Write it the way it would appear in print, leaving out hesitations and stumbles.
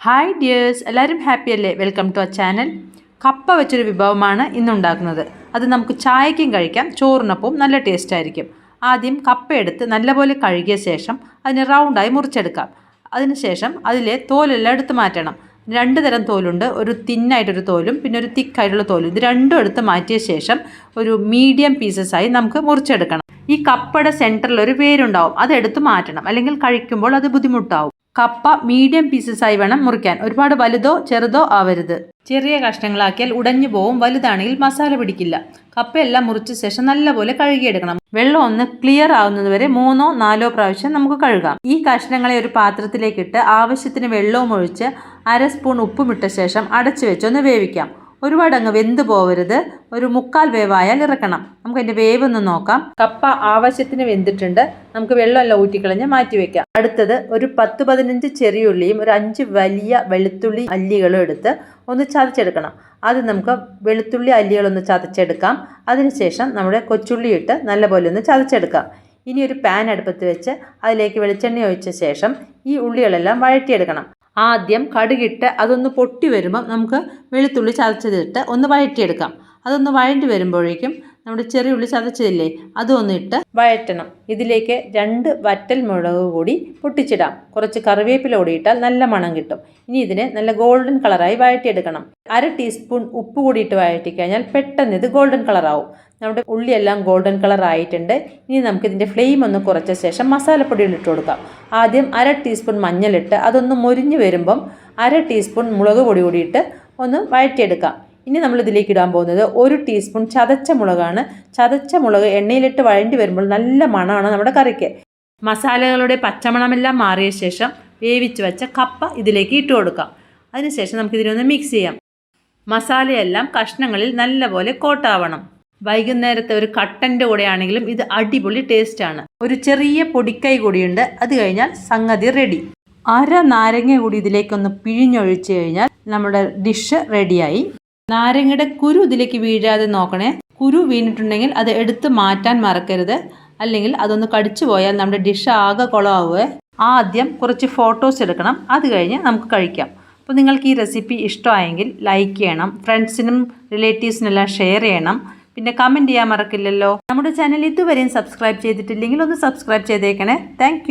Hi dears, എല്ലാവരും happy അല്ലേ? Welcome to our channel. കപ്പ വെച്ചൊരു വിഭവമാണ് ഇന്നുണ്ടാക്കുന്നത്. അത് നമുക്ക് ചായയ്ക്കും കഴിക്കാം, ചോറിനൊപ്പം നല്ല ടേസ്റ്റ് ആയിരിക്കും. ആദ്യം കപ്പ എടുത്ത് നല്ലപോലെ കഴുകിയ ശേഷം അതിനെ റൗണ്ടായി മുറിച്ചെടുക്കാം. അതിനുശേഷം അതിലെ തോലെല്ലാം എടുത്ത് മാറ്റണം. രണ്ട് തരം തോലുണ്ട്, ഒരു തിന്നായിട്ടൊരു തോലും പിന്നെ ഒരു തിക്കായിട്ടുള്ള തോലും. ഇത് രണ്ടും എടുത്ത് മാറ്റിയ ശേഷം ഒരു മീഡിയം പീസസായി നമുക്ക് മുറിച്ചെടുക്കണം. ഈ കപ്പയുടെ സെൻറ്ററിൽ ഒരു വേരുണ്ടാവും, അതെടുത്ത് മാറ്റണം, അല്ലെങ്കിൽ കഴിക്കുമ്പോൾ അത് ബുദ്ധിമുട്ടാവും. കപ്പ മീഡിയം പീസസായി വേണം മുറിക്കാൻ. ഒരുപാട് വലുതോ ചെറുതോ ആവരുത്. ചെറിയ കഷ്ണങ്ങളാക്കിയാൽ ഉടഞ്ഞു പോവും, വലുതാണെങ്കിൽ മസാല പിടിക്കില്ല. കപ്പയെല്ലാം മുറിച്ച ശേഷം നല്ലപോലെ കഴുകിയെടുക്കണം. വെള്ളം ഒന്ന് ക്ലിയർ ആവുന്നത് വരെ 3-4 പ്രാവശ്യം നമുക്ക് കഴുകാം. ഈ കഷ്ണങ്ങളെ ഒരു പാത്രത്തിലേക്കിട്ട് ആവശ്യത്തിന് വെള്ളവും ഒഴിച്ച് 1/2 സ്പൂൺ ഉപ്പും ഇട്ട ശേഷം അടച്ചു വെച്ചൊന്ന് വേവിക്കാം. ഒരുപാട് അങ്ങ് വെന്ത് പോവരുത്, ഒരു 1/4 വേവായാൽ ഇറക്കണം. നമുക്ക് അതിൻ്റെ വേവ് ഒന്ന് നോക്കാം. കപ്പ ആവശ്യത്തിന് വെന്തിട്ടുണ്ട്. നമുക്ക് വെള്ളമെല്ലാം ഊറ്റിക്കളഞ്ഞ് മാറ്റി വെക്കാം. അടുത്തത് ഒരു 10-15 ചെറിയുള്ളിയും ഒരു 5 വലിയ വെളുത്തുള്ളി അല്ലികളും എടുത്ത് ഒന്ന് ചതച്ചെടുക്കണം. ആദ്യം നമുക്ക് വെളുത്തുള്ളി അല്ലികളൊന്ന് ചതച്ചെടുക്കാം. അതിനുശേഷം നമ്മുടെ കൊച്ചുള്ളി ഇട്ട് നല്ലപോലെ ഒന്ന് ചതച്ചെടുക്കാം. ഇനി ഒരു പാൻ അടുപ്പത്ത് വെച്ച് അതിലേക്ക് വെളിച്ചെണ്ണ ഒഴിച്ച ശേഷം ഈ ഉള്ളികളെല്ലാം വഴറ്റിയെടുക്കണം. ആദ്യം കടുകിട്ട് അതൊന്ന് പൊട്ടി വരുമ്പം നമുക്ക് വെളുത്തുള്ളി ചതച്ചതിട്ട് ഒന്ന് വഴറ്റിയെടുക്കാം. അതൊന്ന് വഴണ്ടി വരുമ്പോഴേക്കും നമ്മുടെ ചെറിയ ഉള്ളി ചതച്ചതില്ലേ അതും ഇട്ട് വഴറ്റണം. ഇതിലേക്ക് 2 വറ്റൽ മുളക് കൂടി പൊട്ടിച്ചിടാം. കുറച്ച് കറിവേപ്പില കൂടി ഇട്ടാൽ നല്ല മണം കിട്ടും. ഇനി ഇതിനെ നല്ല ഗോൾഡൻ കളറായി വഴറ്റിയെടുക്കണം. 1/2 ടീസ്പൂൺ ഉപ്പ് കൂടി ഇട്ട് വഴറ്റിക്കഴിഞ്ഞാൽ പെട്ടെന്ന് ഇത് ഗോൾഡൻ കളറാവും. നമ്മുടെ ഉള്ളിയെല്ലാം ഗോൾഡൻ കളർ ആയിട്ടുണ്ട്. ഇനി നമുക്കിതിൻ്റെ ഫ്ലെയിം ഒന്ന് കുറച്ച ശേഷം മസാലപ്പൊടികൾ ഇട്ട് കൊടുക്കാം. ആദ്യം 1/2 ടീസ്പൂൺ മഞ്ഞളിട്ട് അതൊന്ന് മൊരിഞ്ഞ് വരുമ്പം 1/2 ടീസ്പൂൺ മുളക് പൊടി കൂടിയിട്ട് ഒന്ന് വഴറ്റിയെടുക്കാം. ഇനി നമ്മൾ ഇതിലേക്ക് ഇടാൻ പോകുന്നത് 1 ടീസ്പൂൺ ചതച്ച മുളകാണ്. ചതച്ച മുളക് എണ്ണയിലിട്ട് വഴണ്ടി വരുമ്പോൾ നല്ല മണമാണ് നമ്മുടെ കറിക്ക്. മസാലകളുടെ പച്ചമണമെല്ലാം മാറിയ ശേഷം വേവിച്ച് വെച്ച കപ്പ ഇതിലേക്ക് ഇട്ട് കൊടുക്കാം. അതിനുശേഷം നമുക്കിതിനൊന്ന് മിക്സ് ചെയ്യാം. മസാലയെല്ലാം കഷ്ണങ്ങളിൽ നല്ലപോലെ കോട്ടാവണം. വൈകുന്നേരത്തെ ഒരു കട്ടൻ്റെ കൂടെ ആണെങ്കിലും ഇത് അടിപൊളി ടേസ്റ്റാണ്. ഒരു ചെറിയ പൊടിക്കൈ കൂടിയുണ്ട്. അത് കഴിഞ്ഞാൽ സംഗതി റെഡി. 1/2 നാരങ്ങ കൂടി ഇതിലേക്കൊന്ന് പിഴിഞ്ഞൊഴിച്ച് കഴിഞ്ഞാൽ നമ്മുടെ ഡിഷ് റെഡിയായി. നാരങ്ങയുടെ കുരു ഇതിലേക്ക് വീഴാതെ നോക്കണേ. കുരു വീണിട്ടുണ്ടെങ്കിൽ അത് എടുത്ത് മാറ്റാൻ മറക്കരുത്, അല്ലെങ്കിൽ അതൊന്ന് കടിച്ചു പോയാൽ നമ്മുടെ ഡിഷ് ആകെ കുളമാവുക. ആദ്യം കുറച്ച് ഫോട്ടോസ് എടുക്കണം, അത് കഴിഞ്ഞ് നമുക്ക് കഴിക്കാം. അപ്പോൾ നിങ്ങൾക്ക് ഈ റെസിപ്പി ഇഷ്ടമായെങ്കിൽ ലൈക്ക് ചെയ്യണം, ഫ്രണ്ട്സിനും റിലേറ്റീവ്സിനെല്ലാം ഷെയർ ചെയ്യണം, പിന്നെ കമൻറ്റ് ചെയ്യാൻ മറക്കില്ലല്ലോ. നമ്മുടെ ചാനൽ ഇതുവരെയും സബ്സ്ക്രൈബ് ചെയ്തിട്ടില്ലെങ്കിൽ ഒന്ന് സബ്സ്ക്രൈബ് ചെയ്തേക്കണേ. താങ്ക്